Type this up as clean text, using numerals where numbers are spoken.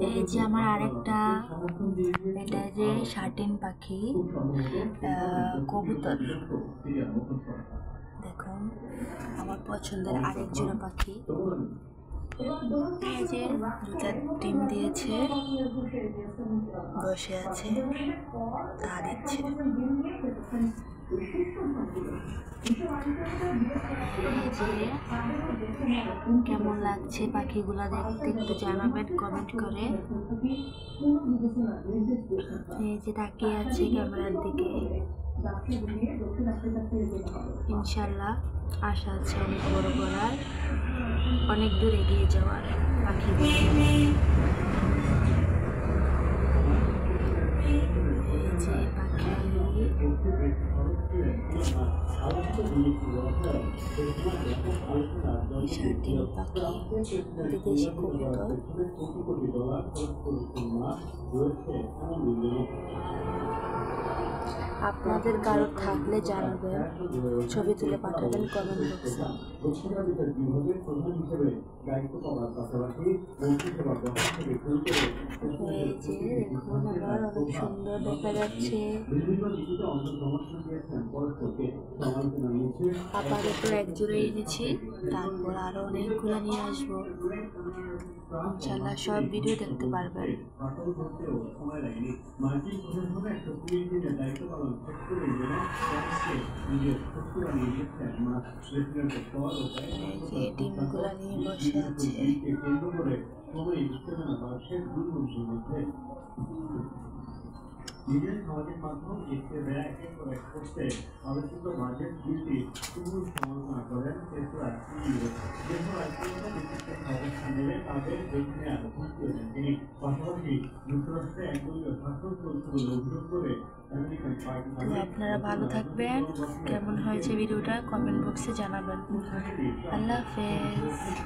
এই যে আমার আরেকটা, এটা যে শাটিন পাখি, কবুতর। দেখুন আমার পছন্দের আরেক জোড়া পাখি। এই যে দুটা ডিম দিয়েছে, বসে আছে, তা দিচ্ছে। কেমন লাগছে পাখিগুলা দেখতে একটু জানাবেন কমেন্ট করে। এই যে তাকিয়ে আছে ক্যামেরার দিকে। ইনশাল্লাহ আশা আছে অনেক বড় করার, অনেক দূর এগিয়ে যাওয়ার পাখিগুলো। শাটিন পাখি, বিদেশি কবুতর। আপনাদের কারো থাকলে জানাবেন, ছবি তুলে পাঠাবেন কমেন্ট বক্সে। এই যে দেখুন আবার অনেক সুন্দর দেখা যাচ্ছে। আপাতত এক জোড়া এনেছি, তারপর আরো অনেকগুলো নিয়ে আসবো। ইনশাল্লাহ সব ভিডিও দেখতে পারবেন। এই যে ডিমগুলা নিয়ে বসে আছে। নিজের সমাজের মাধ্যমে এসে এক এক করে করতে আলোচিত বাজেট বিলটি তুমুল সমালোচনা করেন তেসরা অবস্থান নেবে তাদের যেখানে আলোচনা করেছেন তিনি। পাশাপাশি যুক্তরাষ্ট্রে একদলীয় শাসন চলছে বলে অভিযোগ করে আমেরিকান পার্টি। আপনারা ভালো থাকবেন, কেমন হয়েছে ভিডিওটা কমেন্ট বক্সে জানাবেন। আল্লাহ হাফেজ।